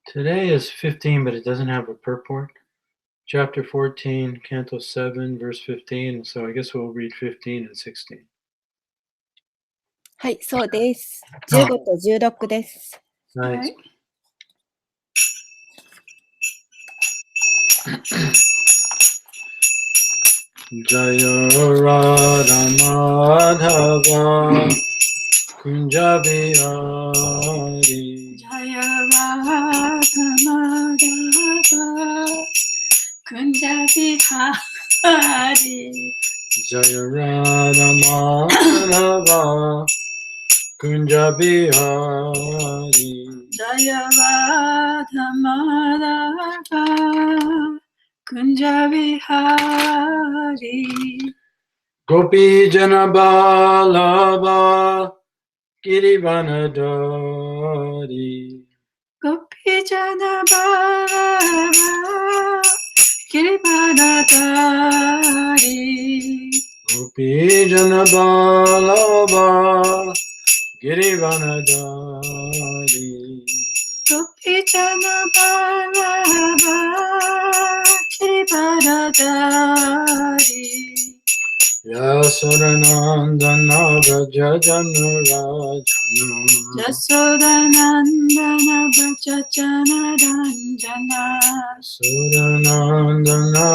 Today is 15, but it doesn't have a purport. Chapter 14, Canto 7, verse 15. So I guess we'll read 15 and 16. はい、そうです。15と16です。はい。Jaya Radha Madhava Kunja Bihari Jaya Radha Madhava Kunja Bihari Jaya Radha Madhava Kunja Bihari Jaya Radha Madhava Kunja Bihari Gopi Jana Balava Girivanadari Gopi Jana Balava Girivanadari Gopi Jana Balava Girivanadari Gopi Jana Balava Girivanadari Yasodanandana Vraja Janarajana Yasodanandana Vraja Janaranjana Yasodanandana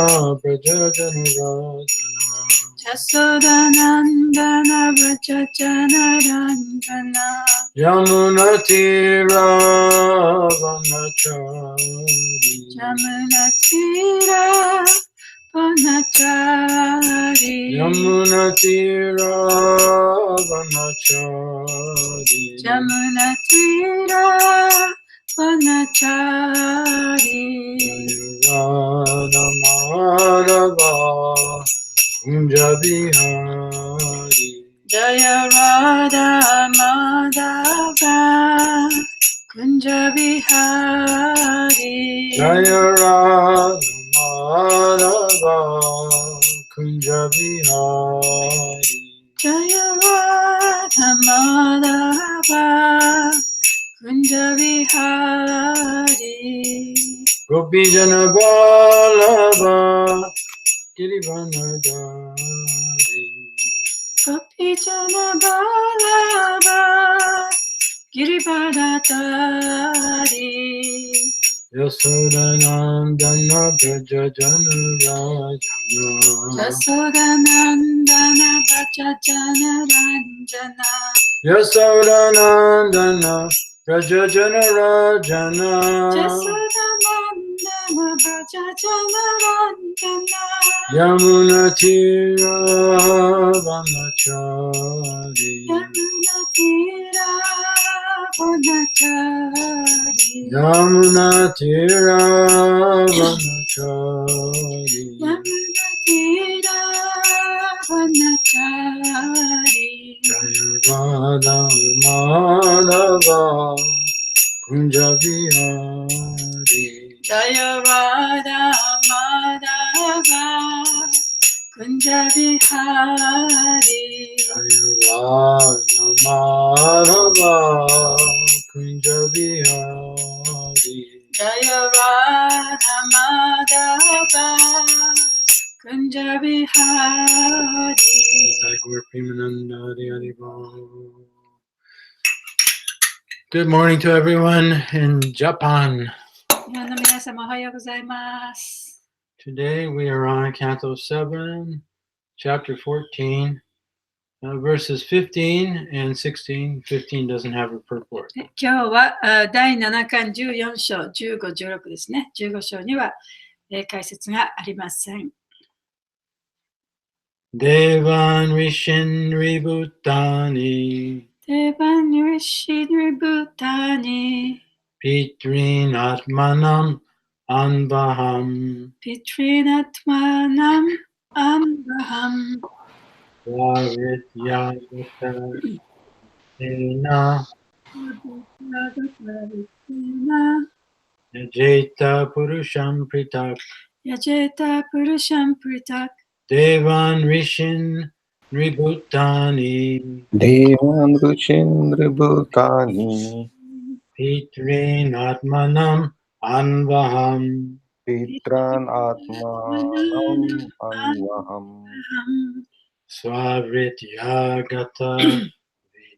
Vraja Janarajana Yasodanandana Vraja Janaranjana Yamuna Tira Vanachari Yamuna Tira Vanachari Yamuna Tira Vanachari Yamuna Tira Vanachari Radha Madhava Kunja Bihari Jaya Radha Madhava Kunja Bihari Jaya Radha Madhava Kunja Bihari Jaya Radha Madhava Kunja Bihari Gopi Jana Balava Girivanadari Gopi Jana Balava Girivanadari Yasodanandana Vraja Janarajana Yasodanandana Vraja Janaranjana Yasodanandana Vraja Janarajana Yasodanandana Vraja Janaranjana Yamuna Tira Vanachari Yamuna Tira Vanachari Yamuna Tira Vanachari Yamuna Tira Vanachari Jaya Radha Madhava Kunja Bihari Jaya Radha Madhava Kunja Bihari Jaya Radha Madhava Kunja Bihari Jaya Radha Madhava Kunja Bihari Thakur Premananda Hari Hari Bol. Good morning to everyone in Japan. 日本の皆様おはようございます。 Today we are on Canto 7, Chapter 14, verses 15 and 16. 15 doesn't have a purport. 今日は第7巻14章15、16ですね。15章には解説がありません。Devan Rishin Ribhutani Devan Rishi Bhutani Pitrin Atmanam Anvaham Pitrinatmanam Ambaham Varitya Ena Yajeta Purusham Pritak Yajeta Purusham Pritak Devan Rishin Ribhutani Devan Ruchindra Bhutani Pitrin Atmanam Anvaham. Pitran Atmanam Anvaham. Swavritya Gata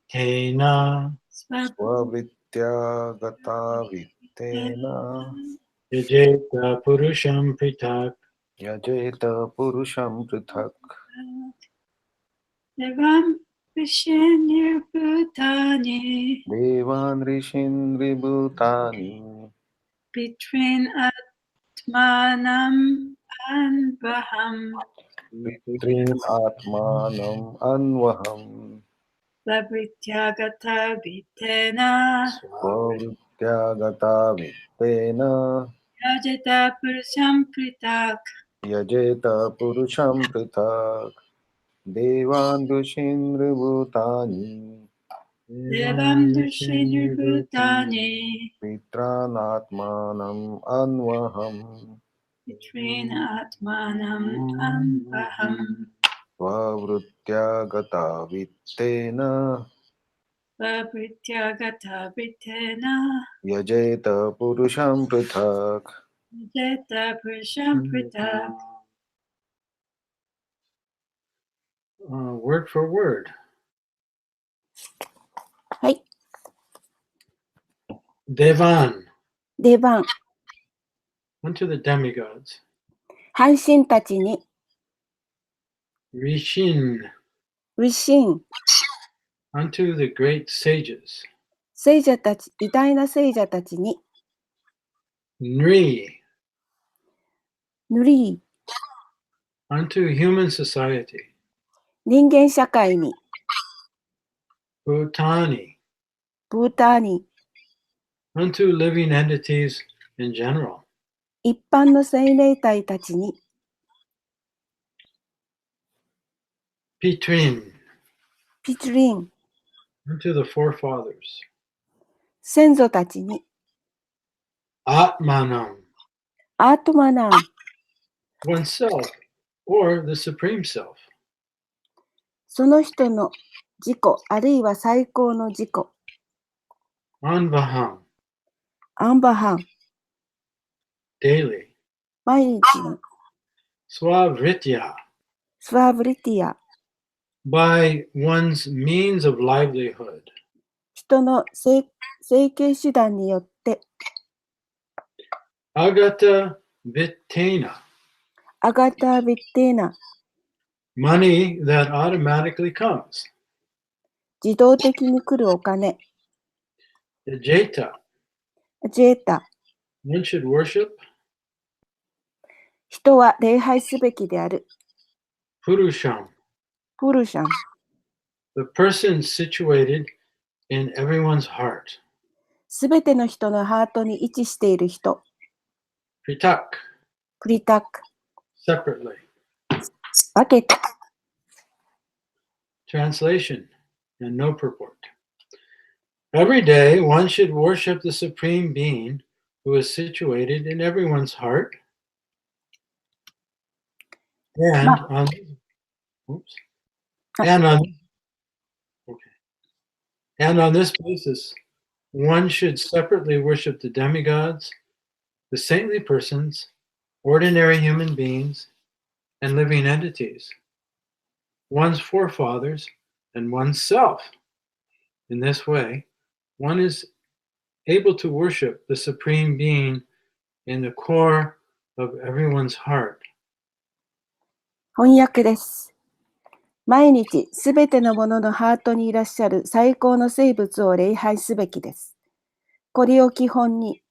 Vitena. Swavritya Gata Vittena. Yajeta Purusham Pritak. Yajeta Purusham Prithak. Devam Vishenir Bhutani Devan Rishindri Bhutani. Pitrin Atmanam Anvaham Pitrin Atmanam Anvaham. Svabhrityagata Vitena Swavritya Gata Vittena. Yajeta Purusham Pritak Yajeta Purusham Prithak. Devan Rishindri Bhutani. Devam Vishenir Bhutani Pitran Atmanam Anvaham. Pitrin Atmanam Anvaham Svavritya Gata Vittena. Svabhrityagata Vitena Yajeta Purusham Prithak. Yajeta Purusham Pritak. Word for word. はい。 Devan 出番。 unto the demigods. 半神たちに、 Rishin ウィシン、 unto the great sages. 聖者たち、偉大な聖者たちに、 Nri 塗り、 unto human society. 人間社会に、 Bhutani ブーターに、 unto living entities in general. 一般の生命体たちに、 Pitrin ピチリン、 unto the forefathers. 先祖たちに、 Atmanam アートマナン、 oneself or the supreme self. その人の自己、あるいは最高の自己、 Anvaham アンバハン、 daily. 毎日の Swavritya スワブリティア、 by one's means of livelihood. 人の生計手段によって、 Agata Vitena アガタ・ビッテーナ、 money that automatically comes. 自動的に来るお金、 Jeta ジェータ、 one should worship. 人は礼拝すべきである、 Purusham プルシャン、 the person situated in everyone's heart. すべての人のハートに位置している人、 Pritak プリタック、 separately. 分けて、 Translation and no purport. Every day one should worship the Supreme Being who is situated in everyone's heart. And on, oops, and on, okay. And on this basis, one should separately worship the demigods, the saintly persons, ordinary human beings, and living entities, one's forefathers, and oneself. In this way, one is able to worship the Supreme Being in the core of everyone's heart. 翻訳です。毎日すべてのもののハートにいらっしゃる最高の生物を礼拝すべきです。これを基本に、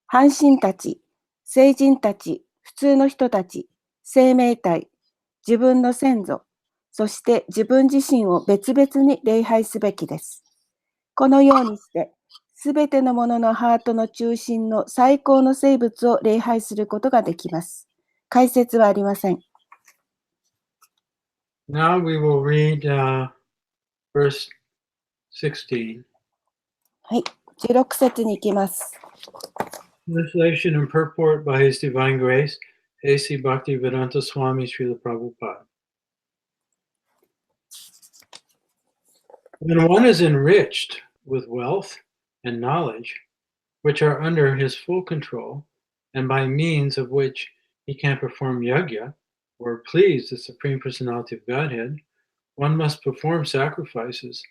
半神たち、聖人たち、普通の人たち、生命体、自分の先祖、そして自分自身を別々に礼拝すべきです。このようにして、すべてのもののハートの中心の最高の生物を礼拝することができます。解説はありません。Now we will read verse 16. はい、16節に行きます。Translation and purport by His Divine Grace, A.C. Bhaktivedanta Swami Srila Prabhupada. When one is enriched with wealth and knowledge, which are under his full control, and by means of which he can perform yajna, or please the Supreme Personality of Godhead, one must perform sacrifices,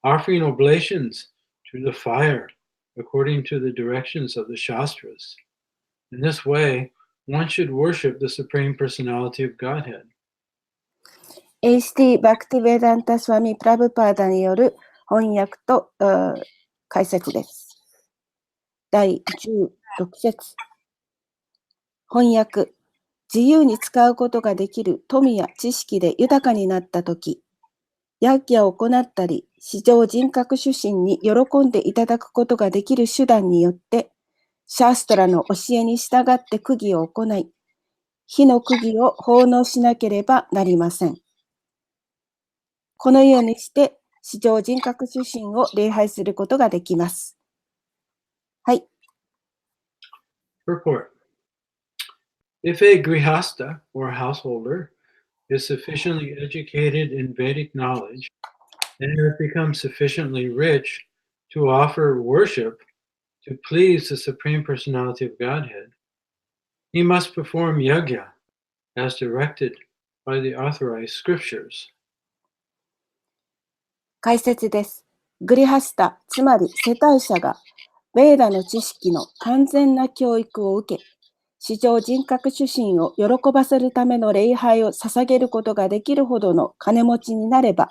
offering oblations to the fire, according to the directions of the Shastras. In this way, one should worship the Supreme Personality of Godhead. HT バクティヴェダンタスワミ・プラブパーダによる翻訳と解説です。第16節。翻訳。自由に使うことができる富や知識で豊かになったとき、ヤッギャを行ったり、至上人格主神に喜んでいただくことができる手段によって、シャーストラの教えに従って釘を行い、火の釘を奉納しなければなりません。このようにして、至上人格主神を礼拝することができます。はい。Purport. If a grihasta, or householder, is sufficiently educated in Vedic knowledge, and has become sufficiently rich to offer worship to please the Supreme Personality of Godhead, he must perform yajna as directed by the authorized scriptures. 解説です。グリハスタ、つまり世帯者が、ベーダの知識の完全な教育を受け、至上人格主神を喜ばせるための礼拝を捧げることができるほどの金持ちになれば、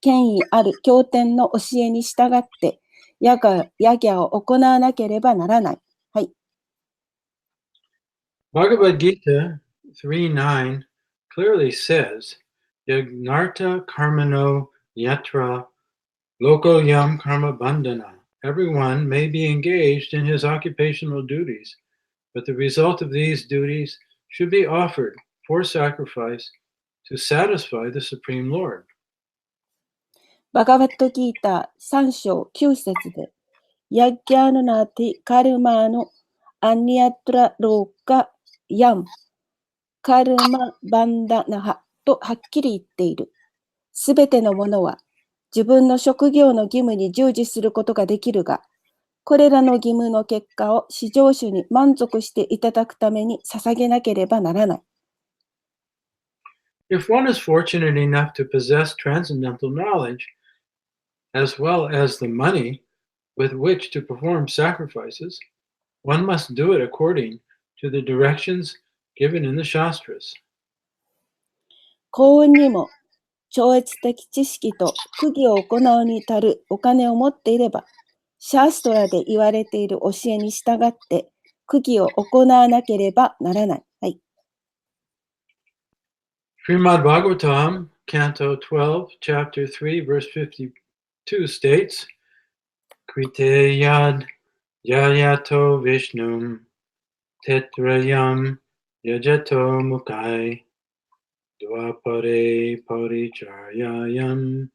権威ある経典の教えに従って、ヤギャを行わなければならない。はい。Bhagavad Gita 3:9 clearly says, Yagnarta karmano yatra lokoyam karma bandhana. Everyone may be engaged in his occupational duties, but the result of these duties should be offered for sacrifice to satisfy the Supreme Lord. バガバットギーター3章9節で、ヤッギャーヌナティカルマーノアニヤトラローカヤンカルマバンダナハとはっきり言っている。すべてのものは自分の職業の義務に従事することができるが、これらの義務の結果を至上主に満足していただくために捧げなければならない。If one is fortunate enough to possess transcendental knowledge, as well as the money with which to perform sacrifices, one must do it according to the directions given in the Shastras. 幸運にも超越的知識と釘を行うに足るお金を持っていれば、シャーストラで言われている教えに従って釘を行わなければならない。はい。Srimad Bhagavatam, Canto 12, Chapter 3, Verse 52 states, Krite yad yayato vishnum tetrayam yajato mukai dvapare paricharyayam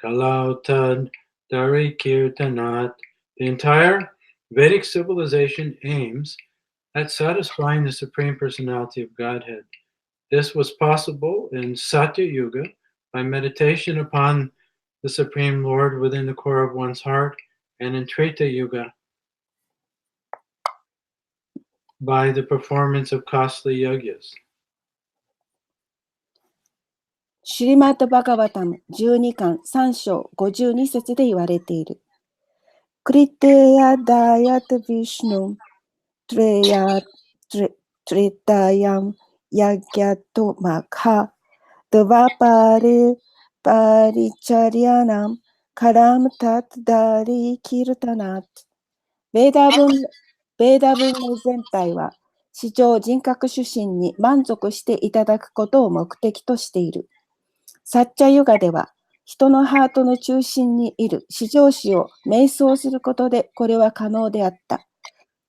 kalautad darikirtanat. The entire Vedic civilization aims at satisfying the Supreme Personality of Godhead. This was possible in Satya Yuga by meditation upon the Supreme Lord within the core of one's heart, and in Treta Yuga by the performance of costly yajnas. シュリマット・バガバタム12巻3章52節で言われている。クリテヤダヤタヴィシュヌムトレタヤムヤギャトマカドヴァパレパリチャリアナムカラムタトダリキルタナト。ベーダ文の全体は至上人格主神に満足していただくことを目的としている。サッチャユガでは人のハートの中心にいる至上主を瞑想することでこれは可能であった。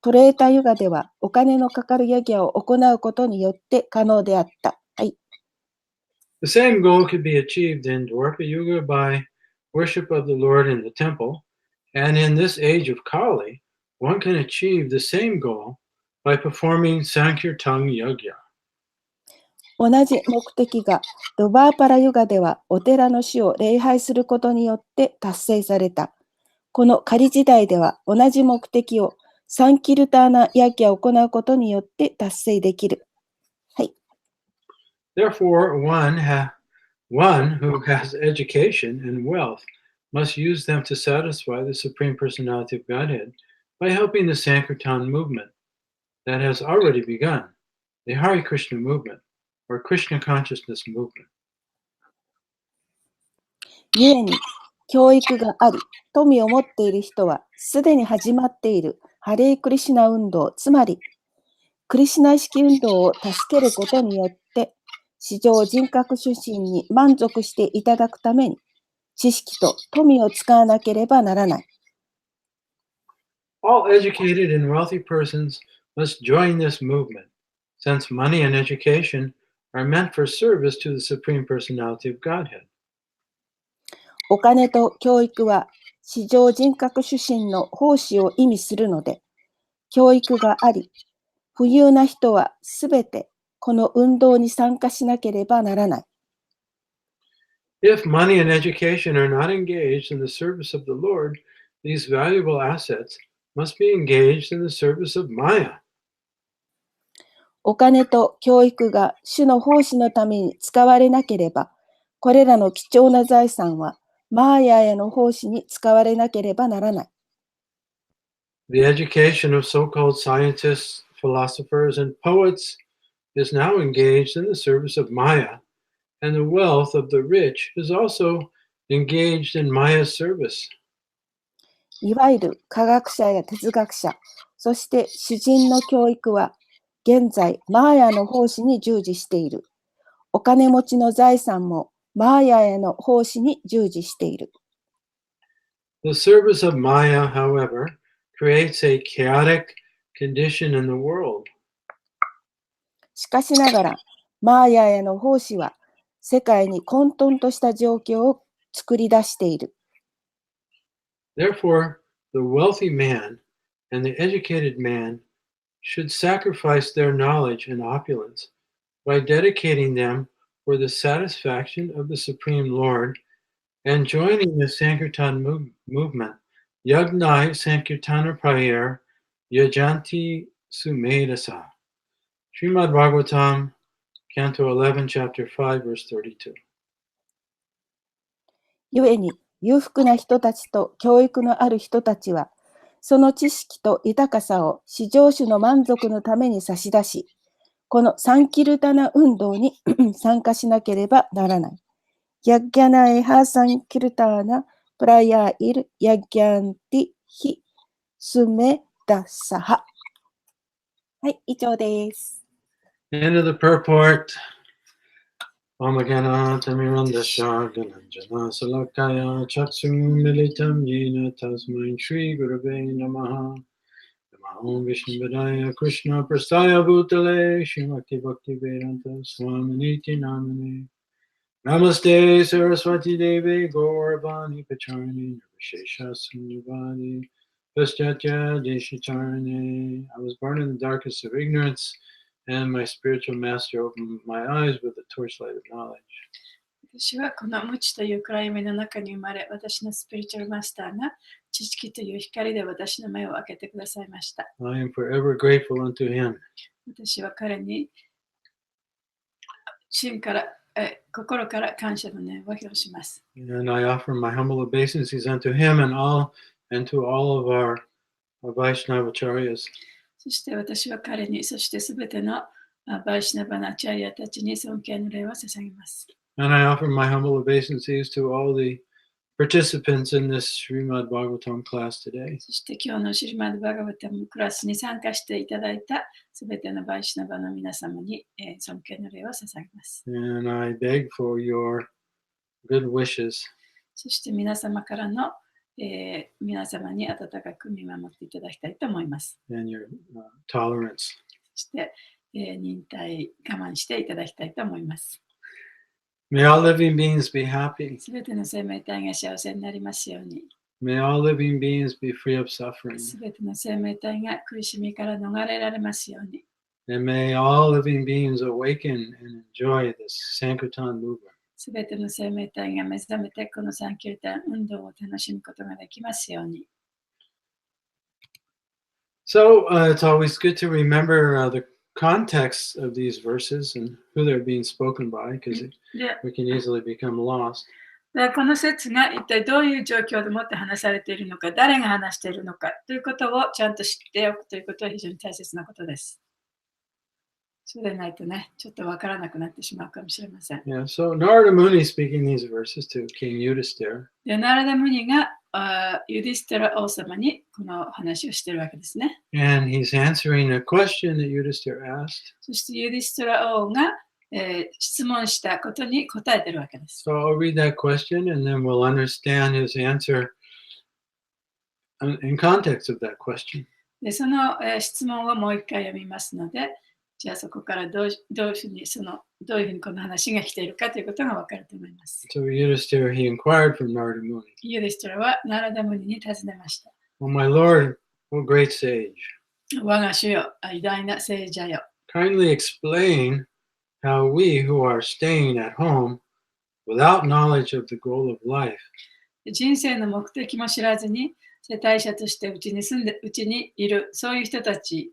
トレータユガではお金のかかるヤギャを行うことによって可能であった。はい。The same goal could be achieved in Dwarka Yuga by worship of the Lord in the temple, and in this age of Kali, one can achieve the same goal by performing Sankirtan Yajna. 同じ目的がドバーパラユガではお寺の主を礼拝することによって達成された。この仮時代では同じ目的をサンキルターナヤギャを行うことによって達成できる。はい。Therefore, one who has education and wealth must use them to satisfy the Supreme Personality of Godhead by helping the Sankirtan movement that has already begun, the Hare Krishna movement, or Krishna consciousness movement. 故に、教育があり、富を持っている人は、すでに始まっているハレークリシナ運動、つまり、クリシナ意識運動を助けることによって、至上人格出身に満足していただくために、知識と富を使わなければならない。All educated and wealthy persons must join this movement, since money and education are meant for service to the Supreme Personality of Godhead. お金と教育は、至上人格出身の奉仕を意味するので、教育があり、富裕な人はすべてこの運動に参加しなければならない。If money and education are not engaged in the service of the Lord, these valuable assets must be engaged in the service of Maya. お金と教育が主の奉仕のために使われなければ、これらの貴重な財産はマーヤへの奉仕に使われなければならない。The education of so-called scientists, philosophers, and poets is now engaged in the service of Maya, and the wealth of the rich is also engaged in Maya's service. いわゆる科学者や哲学者、そして詩人の教育は、現在マーヤの奉仕に従事している。お金持ちの財産もマーヤへの奉仕に従事している。The service of Maya, however, creates a chaotic condition in the world. しかしながら、マーヤへの奉仕は、世界に混沌とした状況を作り出している。Therefore, the wealthy man and the educated man should sacrifice their knowledge and opulence by dedicating them for the satisfaction of the Supreme Lord and joining the Sankirtan movement. Yagnai Sankirtana Prayer Yajanti Sumedasa. Srimad Bhagavatam, Canto 11, Chapter 5, Verse 32. 故に、裕福な人たちと教育のある人たちは、その知識と豊かさを至上主の満足のために差し出し、このサンキルタナ運動に参加しなければならない。ヤッギャナエハサンキルターナプラヤイルヤッギャンティヒスメダサハ。はい、以上です。End of the purport. Omagana Tamirandasha Galanjana Salakaya Chatsu Militam Yena Tasmain Shri Gurave Namaha. Om Vishnu Vadaya Krishna Prastaya Bhutale Shrimati Bhakti Vedanta Swaminiti Namane Namaste Saraswati Devi Gauravani Pacharni Vishesha Sunyavadi Paschatya Deshitarne. I was born in the darkness of ignorance, and my spiritual master opened my eyes with the torchlight of knowledge. 私はこの無知という暗闇の中に生まれ、私のスピリチュアルマスターが知識という光で私の目を開けてくださいました。I am forever grateful unto him. 私は彼に心から感謝の念を表します。And I offer my humble obeisances unto him and to all of our Vaishnavacharyas. そして私は彼に、そしてすべてのバイシナバナチャリアたちに尊敬の礼を捧げます。And I offer my humble obeisances to all the participants in this Srimad Bhagavatam class today. そして今日のシリマッドバガバタムクラスに参加していただいたすべてのバイシナバの皆様に尊敬の礼を捧げます。And I beg for your good wishes. そして皆様からの、皆様に温かく見守っていただきたいと思います。And your tolerance. そして、忍耐、我慢していただきたいと思います。May all living beings be happy. すべての生命体が幸せになりますように。May all living beings be free of suffering. すべての生命体が苦しみから逃れられますように。And may all living beings awaken and enjoy this Sankirtan movement. すべての生命体が目覚めてこのサンキルタン運動を楽しむことができますように。So it's always good to remember the context of these verses and who they're being spoken by, because で we can easily become lost. この説が一体どういう状況でもって話されているのか、誰が話しているのかということをちゃんと知っておくということは非常に大切なことです。そうでないとね、ちょっとわからなくなってしまうかもしれません。Yeah, so Narada Muni speaking these verses to King Yudhisthira. で、ナラダムニがユディステラ王様にこの話をしているわけですね。And he's answering a question that Yudhisthira asked. そしてユディステラ王が、質問したことに答えているわけです。So I'll read that question and then we'll understand his answer in context of that question. で、その、質問をもう一回読みますので、じゃあそこからどういうふうにこの話が来ているかということがわかると思います。So Yudhisthira, he inquired from Narada Muni. ユディステラはナラダムニに尋ねました。Oh, my Lord, O great sage, 我が主よ、偉大な聖者よ。kindly explain how we who are staying at home without knowledge of the goal of life 人生の目的も知らずに、世帯者としてうちにいる、そういう人たち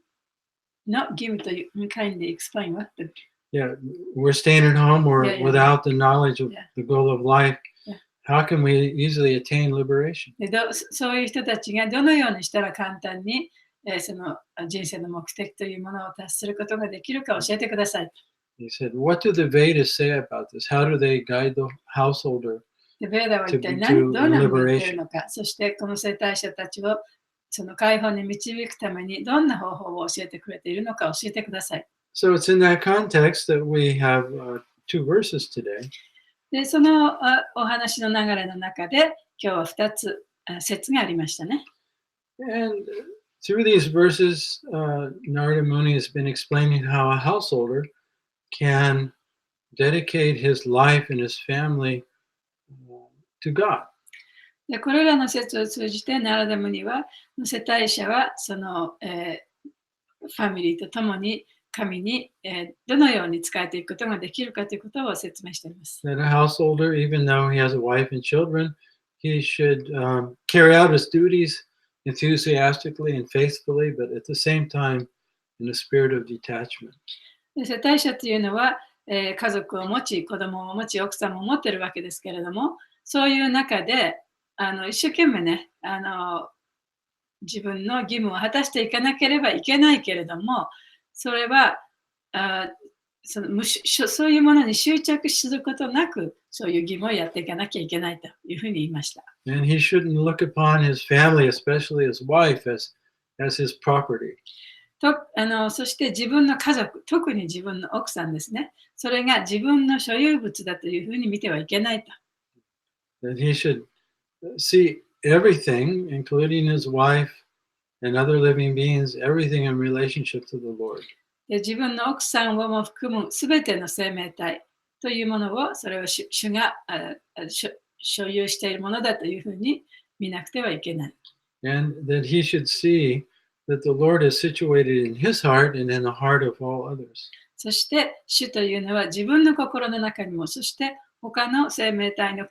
の義務という、kindly explain what the Yeah, we're staying at home or Yeah, yeah. without the knowledge of Yeah. the goal of life. Yeah. How can we easily attain liberation? でそういう人たちがどのようにしたら簡単に、その人生の目的というものを達することができるか教えてください。He said, what do the Vedas say about this? How do they guide the householder? でベーダは一体 to どんなふうに言っているのか、そしてこの世帯者たちをその解放に導くためにどんな方法を教えてくれているのか教えてください。So it's in that context that we have two verses today. でそのお話の流れの中で今日は2つ説がありましたね。And through these verses, Narada Muni has been explaining how a householder can dedicate his life and his family to God. でこれらの説を通じてナラダムニは世帯者はその、ファミリーと共に神に、どのように仕えていくことができるかということを説明しています。That a householder, even though he has a wife and children, he should carry out his duties enthusiastically and faithfully, but at the same time in a spirit of detachment. で世帯者というのは、家族を持ち、子供を持ち、奥さんも持っているわけですけれども、そういう中で一生懸命ね、自分の義務を果たしていかなければいけないけれども、それはそういうものに執着することなく、そういう義務をやっていかなきゃいけないというふうに言いました。And he shouldn't look upon his family, especially his wife, as his property. そして自分の家族、特に自分の奥さんですね。それが自分の所有物だというふうに見てはいけないと。That he should see everything, including his wife and other living beings, everything in relationship to the Lord. で自分の奥さんをも含むすべての生命体というものを、それを主が所有しているものだというふうに見なくてはいけない。And that he should see that the Lord is situated in his heart and in the heart of all others. そして主というのは自分の心の中にも、そして他の生命体の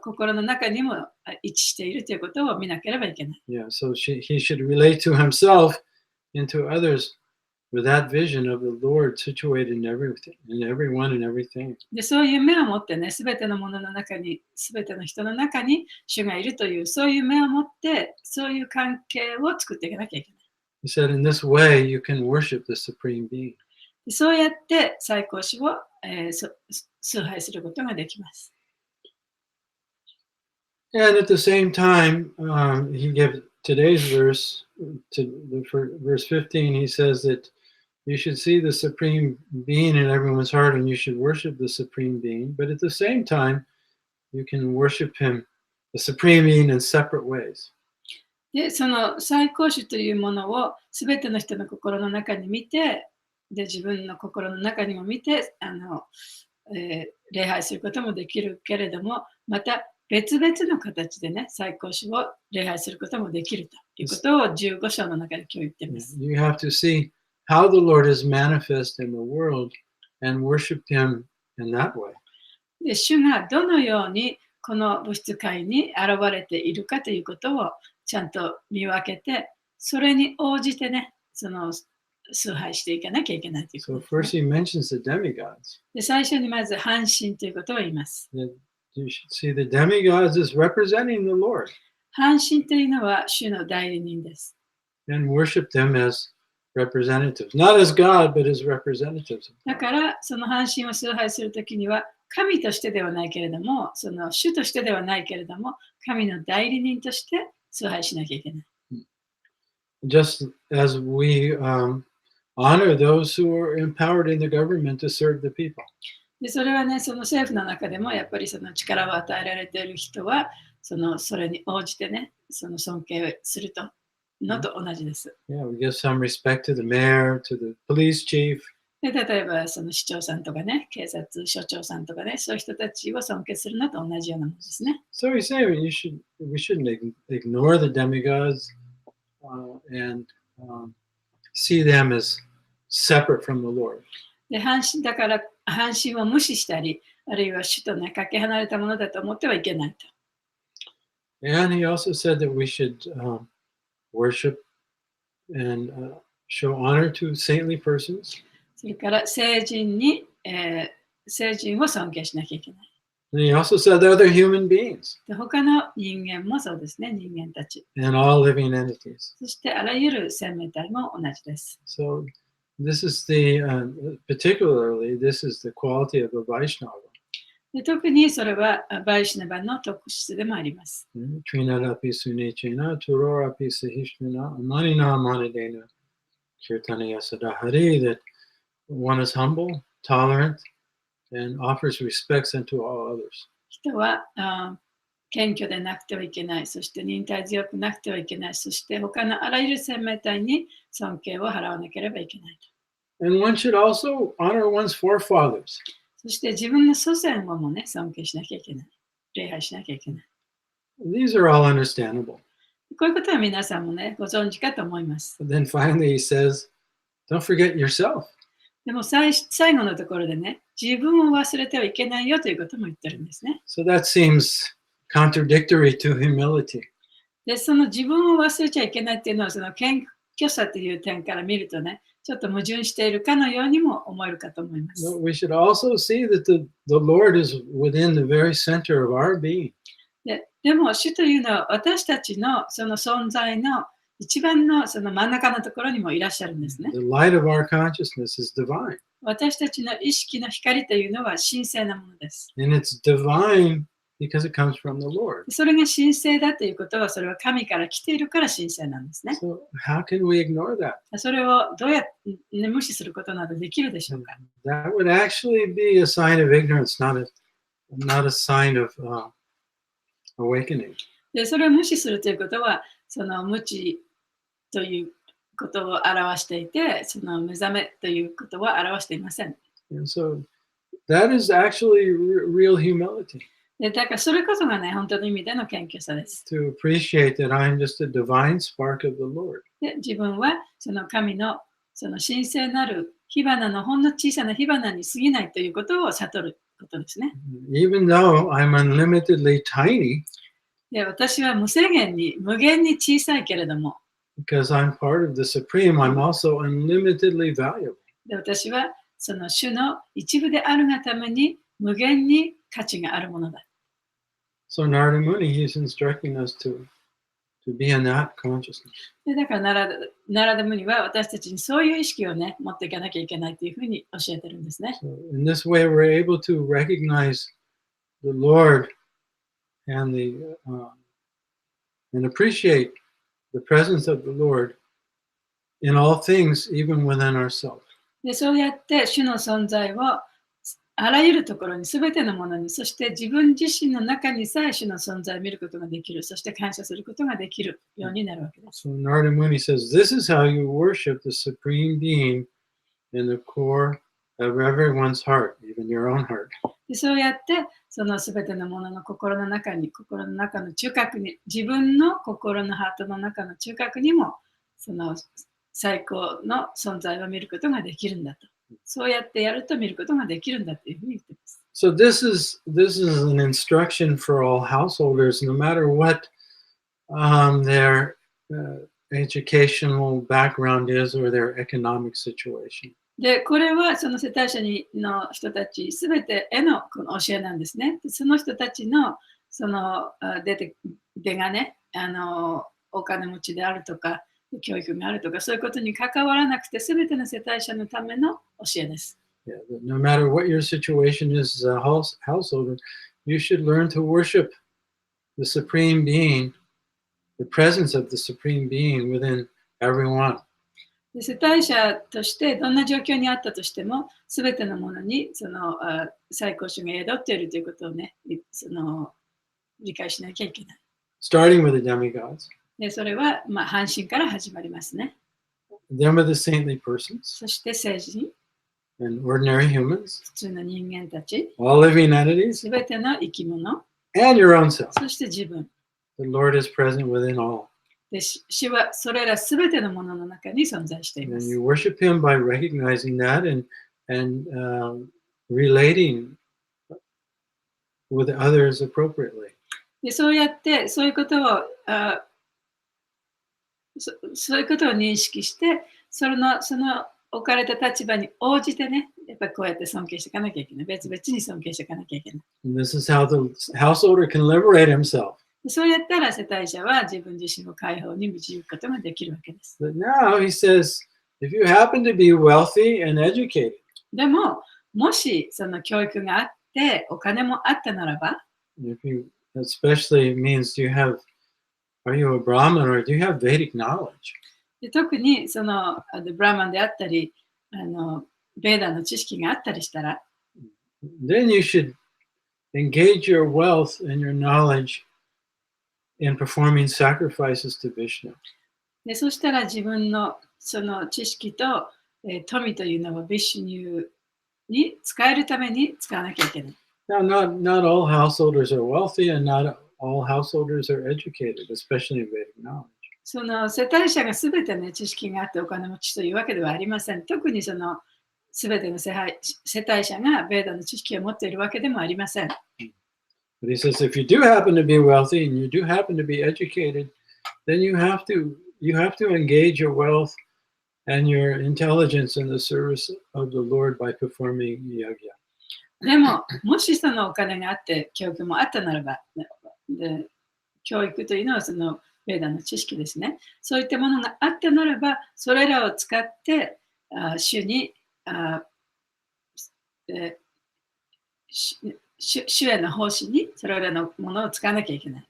心の中にも位置しているということを見なければいけない。Yeah, so he should relate to himself and to others with that vision of the Lord situated in everything, in everyone and everything. でそういう目を持ってね、すべてのものの中に、すべての人の中に主がいるという、そういう目を持って、そういう関係を作っていかなきゃいけない。He said, in this way, you can worship the Supreme Being. でそうやって最高主を、崇拝することができます。And at the same time, he gives today's verse, verse 15, he says that you should see the Supreme Being in everyone's heart and you should worship the Supreme Being. But at the same time, you can worship him, the Supreme Being, in separate ways. で、その最高主というものをすべての人の心の中に見て、で自分の心の中にも見て礼拝することもできるけれども、また別々の形でね、最高主を礼拝することもできるということを15章の中で今日言っています。You have to see how the Lord is manifest in the world and worship him in that way. で主がどのようにこの物質界に現れているかということをちゃんと見分けて、それに応じてね、崇拝していかなきゃいけないという So ことですね。 first he mentions the demigods. で、最初にまず半身ということを言います。 That you should see the demigods as representing the Lord 半身というのは主の代理人です。 and worship them as representatives. Not as God, but as representatives. だから、その半身を崇拝するときには、神としてではないけれども、その主としてではないけれども、神の代理人として崇拝しなきゃいけない。 Just as we honor those who are empowered in the government to serve the people. で、それはね、その政府の中でもやっぱりその力を与えられている人は、それに応じてね、その尊敬するのと同じです。 Yeah, we give some respect to the mayor, to the police chief. で、例えばその市長さんとかね、警察署長さんとかね、そういう人たちを尊敬するのと同じようなものですね。 So he's saying we shouldn't ignore the demigods and see them as separate from the Lord. で、だから半身を無視したり、あるいは主とね、かけ離れたものだと思ってはいけないと。 And he also said that we should worship and show honor to saintly persons. それから聖人を尊敬しなきゃいけない。 And he also said that other human beings で、他の人間もそうですね、人間たち。 and all living entities. そしてあらゆる生命体も同じです。 So this is particularly this is the quality of a Vaishnava. で、特にそれはバイシナバの特質でもあります。 Trinadapi sunechena, turorapi sahishmina, amanina amanadena, kirtanaya sadahari, that one is humble, tolerant, and offers respects unto all others. 人は謙虚でなくてはいけない、そして忍耐強くなくてはいけない、そして他のあらゆる生命体に尊敬を払わなければいけないと。 And one should also honor one's forefathers. そして自分の祖先をもね、尊敬しなきゃいけない。礼拝しなきゃいけない。 These are all understandable. こういうことは皆さんもね、ご存知かと思います。 But then finally he says, don't forget yourself. でも最後のところでね、自分を忘れてはいけないよということも言ってるんですね。 So that seems contradictory to humility. で、その自分を忘れちゃいけないっていうのは、その謙虚さという点から見るとね、ちょっと矛盾しているかのようにも思えるかと思います。 But we should also see that the Lord is within the very center of our being. でも、主というのは私たちのその存在の一番のその真ん中のところにもいらっしゃるんですね。 The light of our consciousness is divine. 私たちの意識の光というのは神聖なものです。 And it's divine because it comes from the Lord. それが神聖だということは、それは神から来ているから神聖なんですね。 So how can we ignore that? それをどうやって無視することなどできるでしょうか。 That would actually be a sign of ignorance, not a sign of awakening. で、それを無視するということは、その無知ということを表していて、その目覚めということは表していません。 And so that is actually real humility, で、だからそれこそがね、本当の意味での謙虚さです。 to appreciate that I'm just a divine spark of the Lord. で、自分はその神のその神聖なる火花のほんの小さな火花に過ぎないということを悟ることですね。 Even though I'm unlimitedly tiny, で、私は無限に小さいけれども、 because I'm part of the Supreme, I'm also unlimitedly valuable. で、私はその主の一部であるがために無限に価値があるものだ。 So Narada Muni, he's instructing us to be in that consciousness. で、だからナラダムニは私たちにそういう意識をね、持っていかなきゃいけないというふうに教えてるんですね。 So in this way, we're able to recognize the Lord and and appreciate the presence of the Lord in all things, even within ourselves. で、そうやって主の存在をあらゆるところに、すべてのものに、そして自分自身の中にさえ主の存在を見ることができる、そして感謝することができるようになるわけです。 So Narada Muni says, this is how you worship the Supreme Being in the core of everyone's heart, even your own heart. で、そうやって、そのすべてのものの心の中の中核に、自分の心のハートの中の中核にも、その最高の存在を見ることができるんだと。そうやってやると見ることができるんだというふうに言っています。So this is an instruction for all householders, no matter what their educational background is or their economic situation. で、これはその世帯者の人たちすべてへのこの教えなんですね。でその人たちのその出がね、お金持ちであるとか、教育があるとか、そういうことに関わらなくて、すべての世帯者のための教えです。Yeah, no matter what your situation is as a householder, you should learn to worship the Supreme Being, the presence of the Supreme Being within everyone. で世帯者としてどんな状況にあったとしても、すべてのものにその最高主が宿っているということをね、理解しなきゃいけない。Starting with the demigods. でそれは、半身から始まりますね。Them are the saintly persons そして聖人、and ordinary humans, 普通の人間たち、 all living entities, すべての生き物、 and your own self. そして自分。The Lord is present within all. で主はそれらすべてのものの中に存在していま And す。 you worship Him by recognizing that and relating with others appropriately. でそうやってそういうことをそういうことを認識して、その置かれた立場に応じてね、やっぱりこうやって尊敬していかなきゃいけない。別々に尊敬していかなきゃいけない。And this is how the householder can liberate himself. そうやったら世帯者は自分自身を解放に導くことができるわけです。But now he says, if you happen to be wealthy and educated, でも、もしその教育があって、お金もあったならば、if you especially means are you a Brahmin or do you have Vedic knowledge? で特にそのブラマンであったり、ベーダの知識があったりしたら、Then you should engage your wealth and your knowledge in performing sacrifices to Vishnu. でそしたら自分のその知識と、富というのをビシュニューに使えるために使わなきゃいけない。Now, not all householders are wealthy and not all householders are educated, especially in Vedic knowledge. その世帯者がすべてね、知識があってお金持ちというわけではありません。特にそのすべての世帯者がベーダの知識を持っているわけでもありません。But he says, if you do happen to be wealthy and you do happen to be educated, then you have to engage your wealth and your intelligence in the service of the Lord by performing yajna. でも、もしそのお金があって、教育もあったならば、で教育というのはそのベーダの知識ですね。そういったものがあったならば、それらを使って主に主への奉仕にそれらのものを使わなきゃいけない。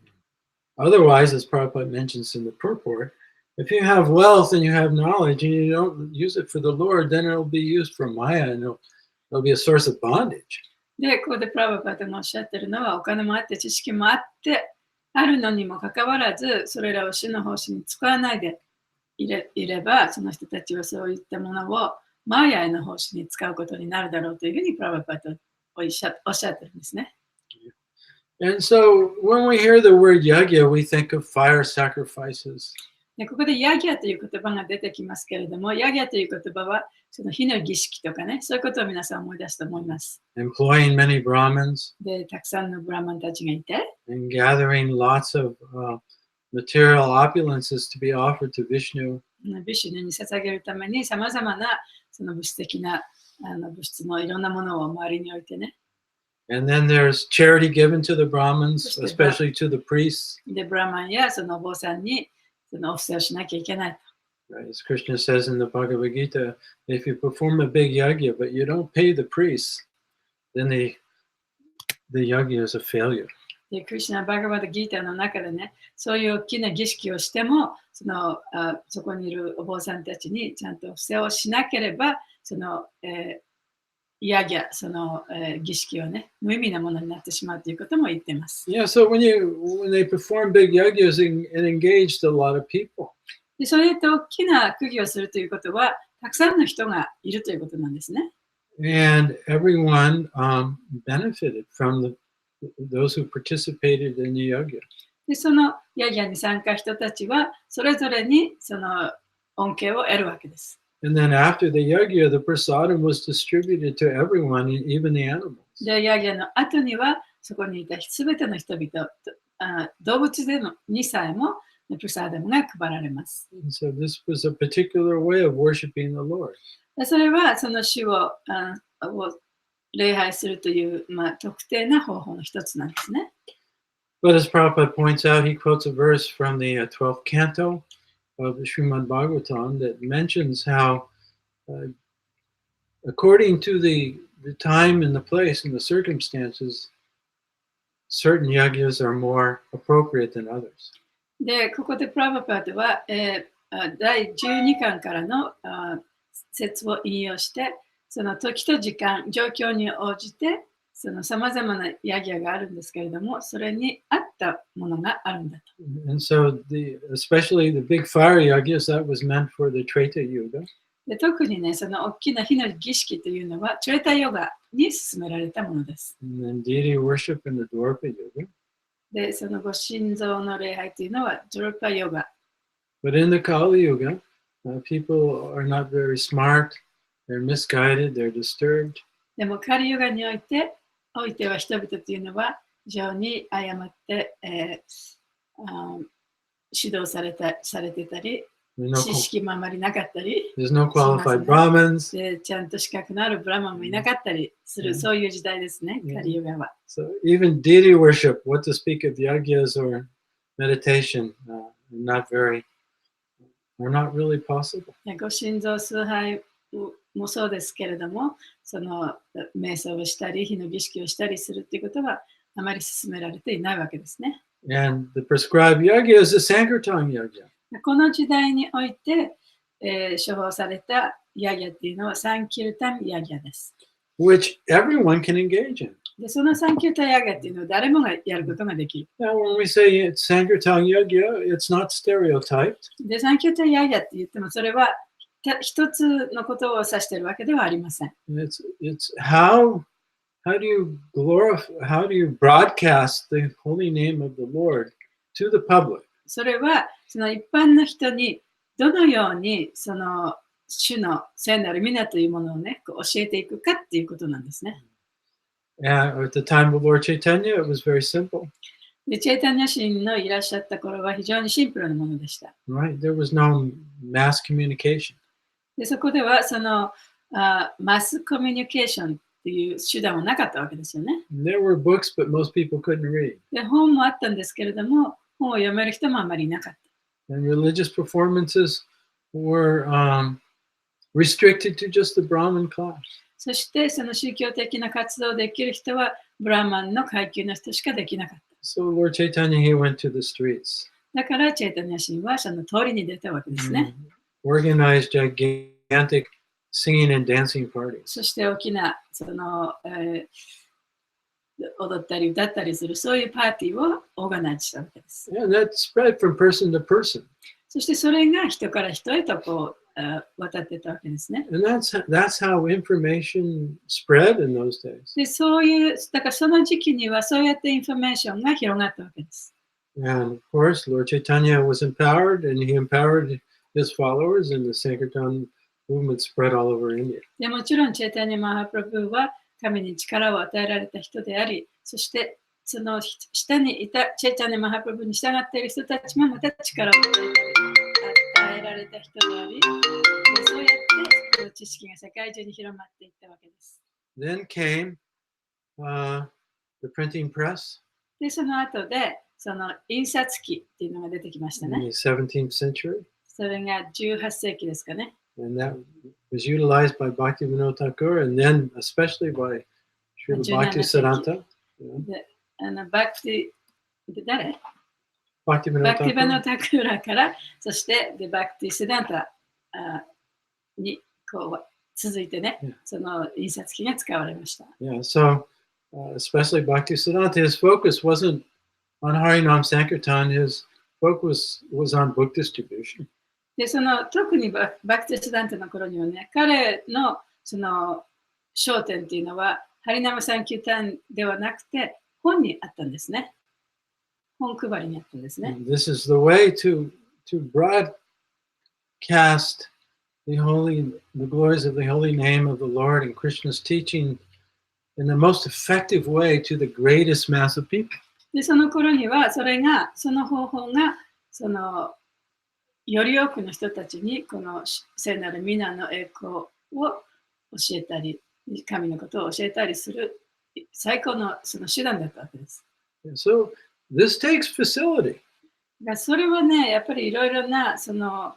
Otherwise, as Prabhupada mentions in the purport, if you have wealth and you have knowledge and you don't use it for the Lord, then it'll be used for Maya and it'll be a source of bondage. で、ここでプラバパーがおっしゃってるのは、お金もあって、知識もあって、あるのにもかかわらず、それらを主の奉仕に使わないでいれば、その人たちはそういったものをマヤへの奉仕に使うことになるだろうというふうにプラバパーはおっしゃってるんですね。And so when we hear the word yajna, we think of fire sacrifices. でここでヤギャという言葉が出てきますけれども、ヤギャという言葉はその火の儀式とかね、そういうことを皆さん思い出すと思います。Employing many Brahmins. で、たくさんのブラマンたちがいて、And gathering lots of material opulences to be offered to Vishnu. ビシュヌに捧げるためにさまざまなその物質的な物質のいろんなものを周りに置いてね。And then there's charity given to the Brahmins, especially to the priests. で、ブラマンやそのお坊さんにそのお布施をしなきゃいけない。Right, as Krishna says in the Bhagavad Gita, if you perform a big yajna but you don't pay the priests, then the yajna is a failure. で、クリシュナ・バガバダ・ギータの中でね、そういう大きな儀式をしても、そこにいるお坊さんたちにちゃんとお布施をしなければ、その、ヤギャ、その、儀式はね、無意味なものになってしまうということも言っています。Yeah, so when they perform big yajnas, it engaged a lot of people. でそうやって大きな釘をするということは、たくさんの人がいるということなんですね。And everyone benefited from those who participated in the yajna. でそのヤギャに参加人たちは、それぞれにその恩恵を得るわけです。And then after the yajna, the prasadam was distributed to everyone, even the animals. で、ヤギャの後には、そこにいたすべての人々、動物でにさえも、プサダムが配られます。And so this was a particular way of worshiping the Lord. それはその主を礼拝するという、特定な方法の一つなんですね。But as Prabhupada points out, he quotes a verse from the 12th canto of the Srimad Bhagavatam that mentions how, according to the time and the place and the circumstances, certain yagyas are more appropriate than others. で、ここでプラバパードは、第12巻からの説を引用して、その時と時間、状況に応じて、その様々なヤギがあるんですけれども、それに合ったものがあるんだと。And so, especially the big fire yagyas, that was meant for the Treta Yuga. で特にね、その大きな火の儀式というのは、トレタヨガに進められたものです。And then deity worship in the Dwarpa Yuga. で、そのご神像の礼拝というのは、ドルパヨガ。But in the Kali Yuga, people are not very smart, they're misguided, they're disturbed. でも、カリヨガにおいては人々というのは、非常に誤って、指導されてたり、知識もあまりなかったり、There's no qualified Brahmins. でちゃんと資格のあるブラマンもいなかったりする、そういう時代ですね、カリヨガは。So even deity worship, what to speak of yagyas or meditation, are not really possible. ご神像崇拝もそうですけれども、その瞑想をしたり、火の儀式をしたりするということはあまり進められていないわけですね。And the prescribed yagya is the Sankirtan yagya. この時代において、処方されたヤギャっていうのはサンキルタンヤギャです。Which everyone can engage in. でそのサンキルタンヤギャっていうのは誰もがやることができる。Now, when we say it's Sankirtan yagya, it's not stereotyped. で、サンキルタンヤギャって言っても、それは一つのことを指しているわけではありません。It's how do you broadcast the holy name of the Lord to the public? それはその一般の人にどのようにその主の聖なる皆というものをね、教えていくかっていうことなんですね。At the time of Lord Chaitanya, it was very simple. で、チェイタニャ神のいらっしゃった頃は非常にシンプルなものでした。Right? There was no mass communication. で、そこではそのマスコミュニケーションっていう手段はなかったわけですよね。There were books, but most people couldn't read. で、本もあったんですけれども、本を読める人もあまりいなかった。And religious performances were restricted to just the Brahmin class. そしてその宗教的な活動をできる人はブラマンの階級の人しかできなかった。So Lord Chaitanya, he went to the streets. だからチェイタニャ神はその通りに出たわけですね。Organized gigantic singing and dancing parties. そして大きなその、踊ったり歌ったりするそういうパーティーをオーガナイズしたわけです。And that spread from person to person. そしてそれが人から人へとこう渡ってたわけですね。And that's how information spread in those days. で、そういう、だからその時期にはそうやってインフォメーションが広がったわけです。And of course, Lord Chaitanya was empowered, and he empowered his followers, and the Sankirtan movement spread all over India. でもちろん、チェイタニャ・マハプラブは神に力を与えられた人であり、そしてその下にいたチェイタニャ・マハプラブに従っている人たちもまた力を与えられた人であり、そうやってその知識が世界中に広まっていったわけです。Then came the printing press. で、その後で、その印刷機っていうのが出てきました In ね。 the 17th century. それが18世紀ですかね。And that was utilized by Bhaktivinoda Thakur, and then especially by Srila Bhaktisiddhanta. で、バクティ、誰？ Bhaktivinoda バクティバ Thakur. ノタクーラから、そしてでバクティシダンタにこう続いてね、その印刷機が使われました。Yeah, so especially Bhaktisiddhanta, his focus wasn't on Harinam Sankirtan, his focus was on book distribution. で、その特にバクティシダンタの頃にはね、彼のその焦点っていうのは、ハリナムサンキュータンではなくて、本にあったんですね。本配りにあったんですね。This is the way to broadcast the glories of the holy name of the Lord and Krishna's teaching in the most effective way to the greatest mass of people. で、その頃には、その方法が、そのより多くの人たちにこの聖なる皆の栄光を教えたり、神のことを教えたりする最高のその手段だったわけです。So this takes facility. それはね、やっぱりいろいろなその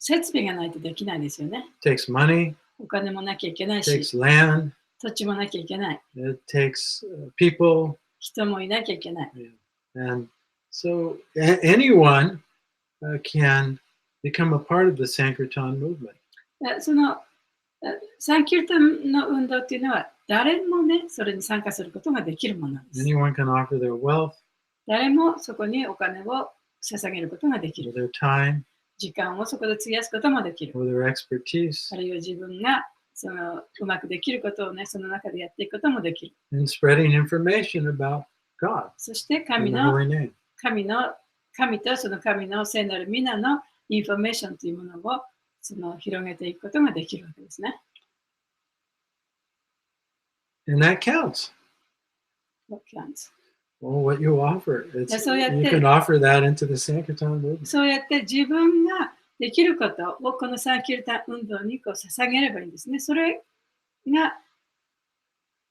設備がないとできないですよね。It takes money, お金もなきゃいけない it し、 takes land, 土地もなきゃいけない。 it takes people. 人もいなきゃいけない。 And so anyone can become a part of the Sankirtan movement. そのサンキルタンの運動っていうのは誰もね、それに参加することができるものなんです。 Anyone can offer their wealth, 誰もそこにお金を捧げることができ or る。 their time, 時間をそこで費やすこともできる。 or their expertise あるいは自分がそのうまくできることをね、その中でやっていくこともできる。 in spreading information about God そして in 神 the の holy name. 神とその神の聖なる皆のインフォメーションというものをその広げていくことができるわけですね。And that counts. Well, what you offer, it's, So you can offer that into the Sankirtan movement. そうやって自分ができることをこのサンキルタン運動にこう捧げればいいんですね。それが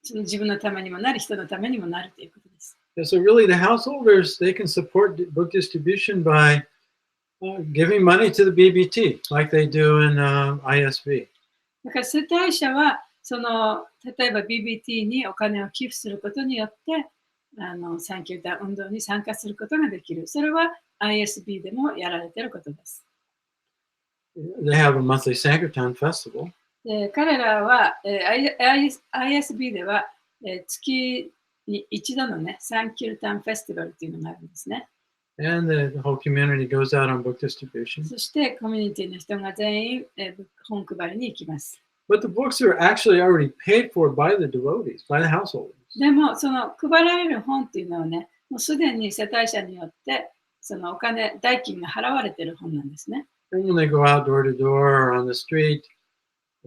その自分のためにもなり、人のためにもなるということです。And so really the householders, they can support book distribution by giving money to the BBT, like they do in ISV. だから世帯者はその例えば BBT にお金を寄付することによってサンキルタン運動に参加することができる。それは ISB でもやられていることです。They have a monthly Sankirtan festival. 彼らは、ISB では、月に一度のね、サンキルタンフェスティバルというのがあるんですね。And the whole community goes out on book distribution. そしてコミュニティの人が全員、本配りに行きます。But the books are actually already paid for by the devotees, by the householders. でも、その配られる本っていうのはね、もうすでに世帯者によって、そのお金、代金が払われている本なんですね。And when they go out door to door or on the street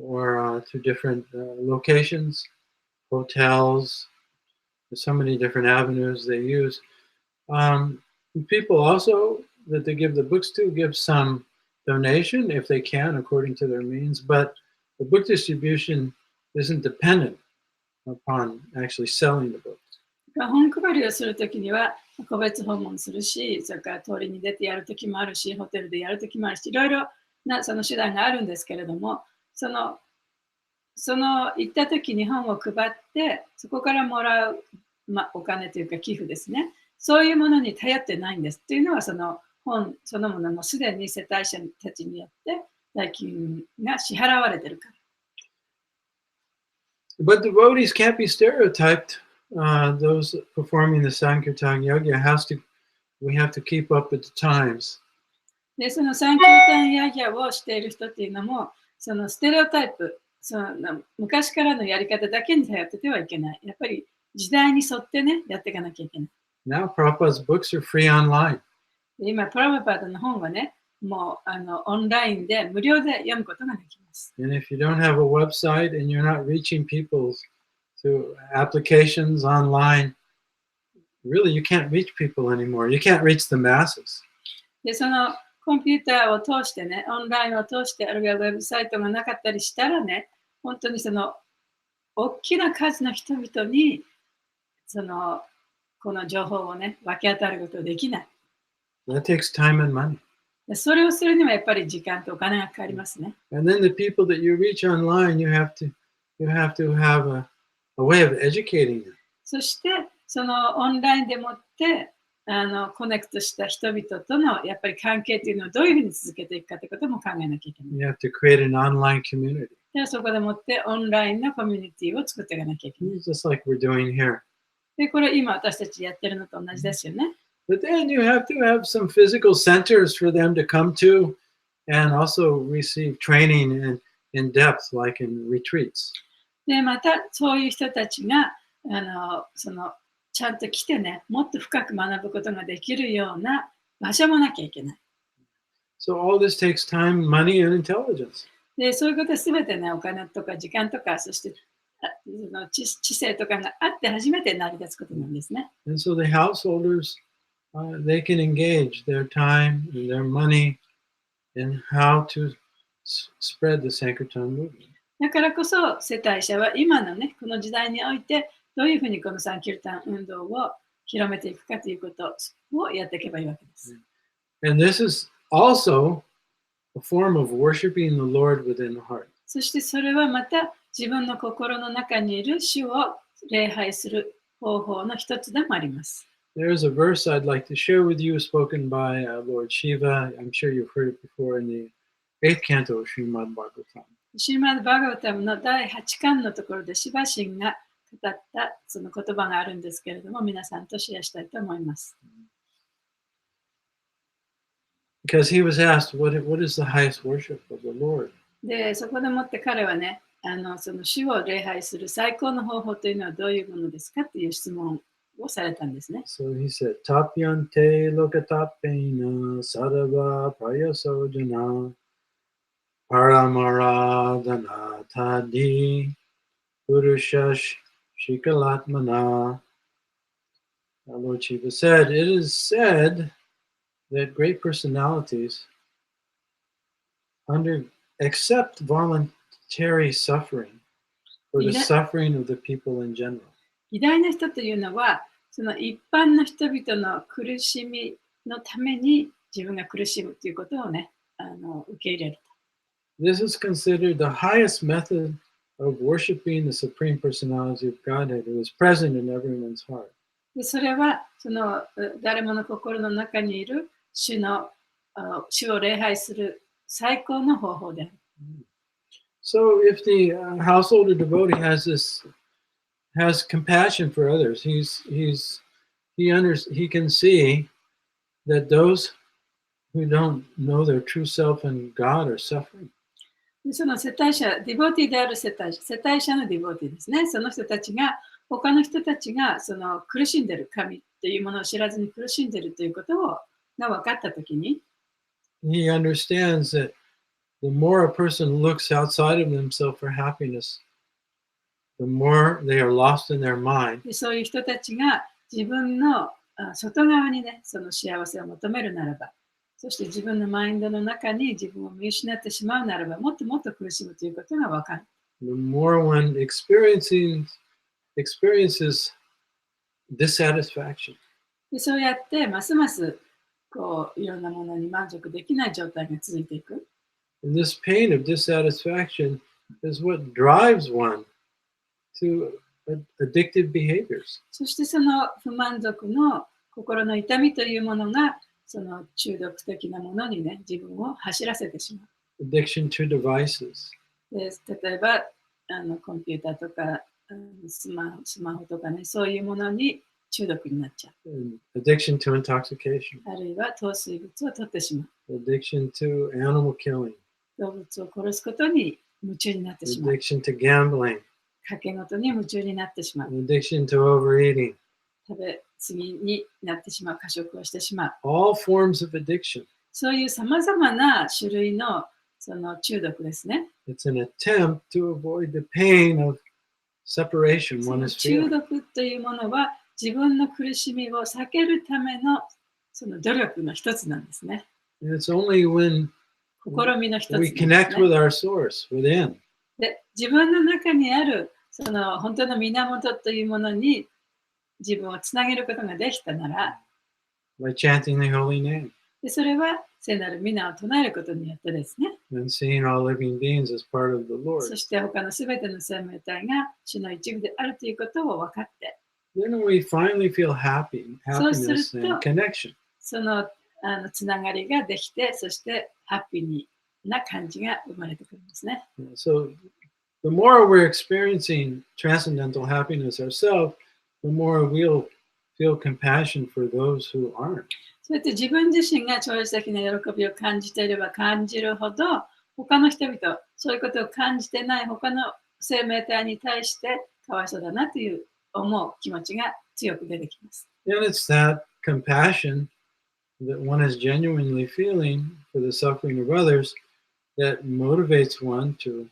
or to different locations, hotels, there's so many different avenues they use. People also that they give the books to give some donation if they can, according to their means. But the book distribution isn't dependent upon actually selling the books. 本配りをするときには個別訪問するし、それから通りに出てやるときもあるし、ホテルでやるときもあるし、いろいろなその手段があるんですけれども、その行ったときに本を配って、そこからもらう、お金というか寄付ですね。そういうものに頼ってないんです。というのは、その本そのものもすでに世帯者たちによって代金が支払われているから。But devotees can't be stereotyped. Those performing the Sankirtan Yagya we have to keep up with the times. で、そのサンキルタンヤギャをしている人っていうのも、そのステレオタイプ、その昔からのやり方だけに頼っててはいけない。やっぱり時代に沿ってね、やっていかなきゃいけない。Now Prabhupada's books are free online. で今、プラブパードの本はね、もうオンラインで無料で読むことができます。And if you don't have a website and you're not reaching people through applications online, really you can't reach people anymore. You can't reach the masses. で、そのコンピューターを通してね、オンラインを通して、あるいはウェブサイトがなかったりしたらね、本当にその大きな数の人々にこの情報をね、分け与えることができない。That takes time and money. それをするにはやっぱり時間とお金がかかりますね。And then the people that you reach online, you have to have a way of educating them. そしてそのオンラインでもってコネクトした人々とのやっぱり関係というのをどういうふうに続けていくかということも考えなきゃいけない。You have to create an online community. でそこでもってオンラインのコミュニティを作っていかなきゃいけない。Just like we're doing here. でこれ今私たちやってるのと同じですよね。But then you have to have some physical centers for them to come to and also receive training in depth, like in retreats. で、またそういう人たちがちゃんと来てね、もっと深く学ぶことができるような場所もなきゃいけない。So all this takes time, money, and intelligence. で、そういうことはすべてね、お金とか時間とか、そして知性とかがあって初めて成り立つことなんですね。And so the householders they can engage their time and their money in how to spread the Sankirtan movement. だからこそ世帯者は今のね、この時代においてどういうふうにこのサンキルタン運動を広めていくかということをやっていけばいいわけです。And this is also a form of worshiping the Lord within the heart. そしてそれはまた自分の心の中にいる主を礼拝する方法の一つでもあります。There's a verse I'd like to share with you spoken by Lord Shiva. I'm sure you've heard it before in the 8th canto of Srimad Bhagavatam. シーマード・バーガバタムの第8巻のところでシバシンが語ったその言葉があるんですけれども、皆さんとシェアしたいと思います。Because he was asked, what is the highest worship of the Lord? で、そこでもって彼はね、その主を礼拝する最高の方法というのはどういうものですかっていう質問をされたんですね。So he said, Tapyante lokatapena sarva prayasojana paramaradana tadi purushash shikalatmana. Lord Shiva said, it is said that great personalities accept voluntary suffering for the suffering of the people in general. 偉大な人というのは、その一般の人々の苦しみのために自分が苦しむということをね、受け入れる。This is considered the highest method of worshiping the Supreme Personality of Godhead who is present in everyone's heart. でそれはその誰もの心の中にいる主を礼拝する最高の方法である。So if the householder devotee has compassion for others, he can see that those who don't know their true self and God are suffering. でその世帯者、ディボーティーである世帯者のディボーティーですね。その人たちが、他の人たちがその苦しんでいる神というものを知らずに苦しんでいるということが分かったときに、he understands that the more a person looks outside of themselves for happiness, the more they are lost in their mind. でそういう人たちが自分の外側にね、その幸せを求めるならば、そして自分のマインドの中に自分を見失ってしまうならば、もっともっと苦しむということが分かる。The more one experiences dissatisfaction. でそうやってますますこういろんなものに満足できない状態が続いていく。And this pain of dissatisfaction is what drives one to addictive behaviors. そしてその不満足の心の痛みというものがその中毒的なものにね、自分を走らせてしまう。Addiction to devices. で例えばコンピューターとかスマホとかね、そういうものに中毒になっちゃう。Addiction to intoxication. あるいは糖水物を取ってしまう。Addiction to animal killing. 動物を殺すことに夢中になってしまう。Addiction to gambling. 賭け事に夢中になってしまう。Addiction to overeating. 食べ過ぎになってしまう。過食をしてしまう。All forms of addiction. そういうさまざまな種類のその中毒ですね。It's an attempt to avoid the pain of separation one is 中 feeling. 毒というものは自分の苦しみを避けるためのその努力の一つなんですね。And it's only when 試みの一つなん we です connect ね。 with our source within. で自分の中にあるその本当の源というものに自分をつなげることができたなら、By chanting the holy name でそれは聖なる皆を唱えることによってですね、 and seeing all living beings as part of the Lord. そして他のすべての生命体が主の一部であるということを分かって、 Then we finally feel happiness and connection. そのつながりができて、そしてハッピーな感じが生まれてくるんですね。So the more we're experiencing transcendental happiness ourselves, the more we'll feel compassion for those who aren't. そうやって自分自身が超越的な喜びを感じていれば感じるほど、他の人々、そういうことを感じてない他の生命体に対してかわいそうだなという思う気持ちが強く出てきます。And it's that compassion that one is genuinely feeling for the suffering of others that motivates one to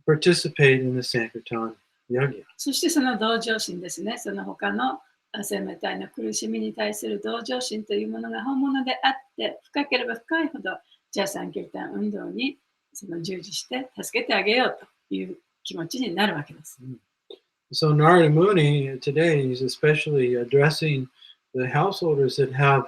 participate in the Sankirtan Yajna. そしてその同情心ですね。その他の生命体の苦しみに対する同情心というものが本物であって、深ければ深いほど、じゃあサンキルタン運動にその従事して助けてあげようという気持ちになるわけです。So Narada Muni today is especially addressing the householders that have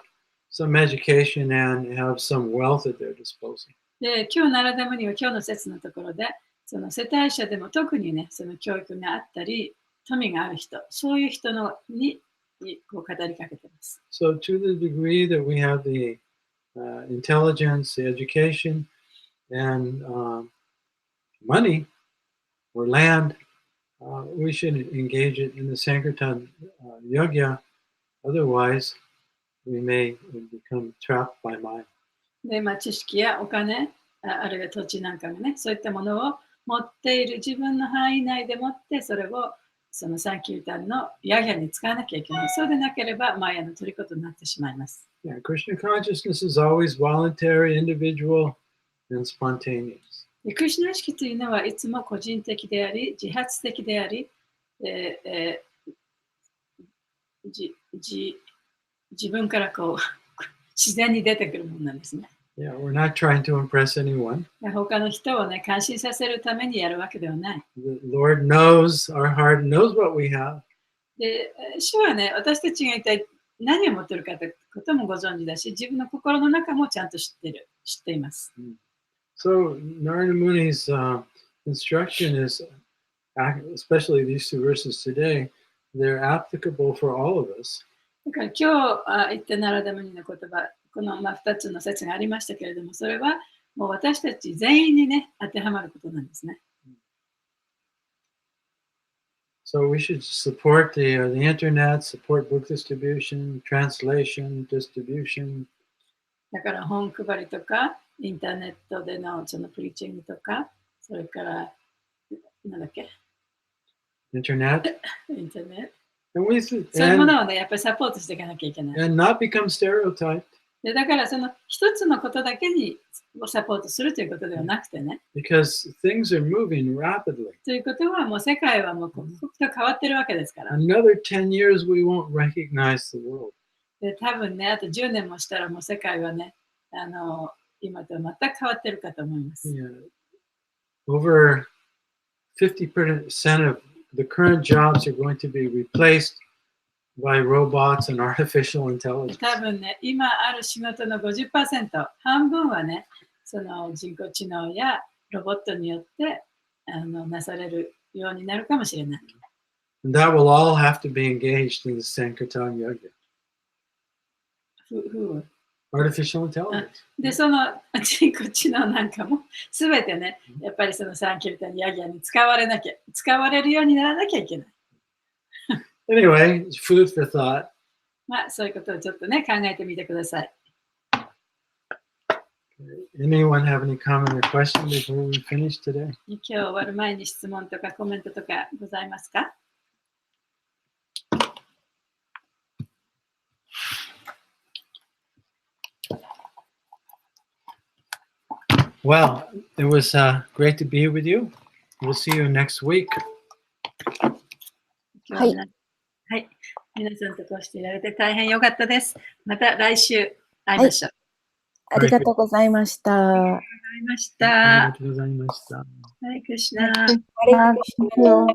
some education and have some wealth at their disposal. で、今日ナラダムニは今日の説のところで、その世帯者でも特にね、その教育があったり、富がある人、そういう人のにこう語りかけています。So to the degree that we have the intelligence, the education, and money or land, we should engage it in the Sankirtan Yajna. Otherwise, we may become trapped by mind. で、知識やお金、あるいは土地なんかがね、そういったものを持っている自分の範囲内でもって、それをそのサンキルタンのヤギャに使わなきゃいけない。そうでなければ、マヤの虜となってしまいます。Yeah, Krishna consciousness is always voluntary, individual, and spontaneous. でクリシュナ意識というのはいつも個人的であり、自発的であり、自分からこう自然に出てくるものなんですね。Yeah, we're not trying to impress anyone. 他の人をね、感心させるためにやるわけではない。The Lord knows our heart, knows what we have. で、主はね、私たちが一体何を持っているかということもご存知だし、自分の心の中もちゃんと知っています。So Narada Muni's instruction is, especially these two verses today, they're applicable for all of us. だから今日言ったナラダムニの言葉、この2つの説がありましたけれども、それはもう私たち全員にね、当てはまることなんですね。So we should support the internet, support book distribution, translation, distribution. だから本配りとか、インターネットでのそのプリーチングとか、それから、なんだっけ Internet. インターネット。 And そういうものをね、やっぱりサポートしていかなきゃいけない。and not become stereotyped. でだからその一つのことだけにサポートするということではなくてね。Because things are moving rapidly. ということはもう世界はもう刻々と変わってるわけですから。Another 10 years, we won't recognize the world. で多分ね、あと10年もしたらもう世界はね、今とは全く変わってるかと思います。Yeah. Over 50% of the current jobs are going to be replaced by robots and artificial intelligence. 多分ね、今ある仕事の 50%、半分はね、その人工知能やロボットによってなされるようになるかもしれない。And that will all have to be engaged in the Sankirtan Yajna. Artificial intelligence. で、その人工知能なんかもすべてね、やっぱりそのサンキルタンヤギャに使われるようにならなきゃいけない。Anyway, food for thought. まあ、そういうことをちょっとね、考えてみてください。Anyone have any comment or question before we finish today? 今日終わる前に質問とかコメントとかございますか？Well, it was great to be here with you. We'll see you next week. はい。はい。皆さんとこうしていられて大変良かったです。また来週会いましょう。ありがとうございました。ありがとうございました。ありがとうございました。はい、クリシュナ。ハレクリシュナ。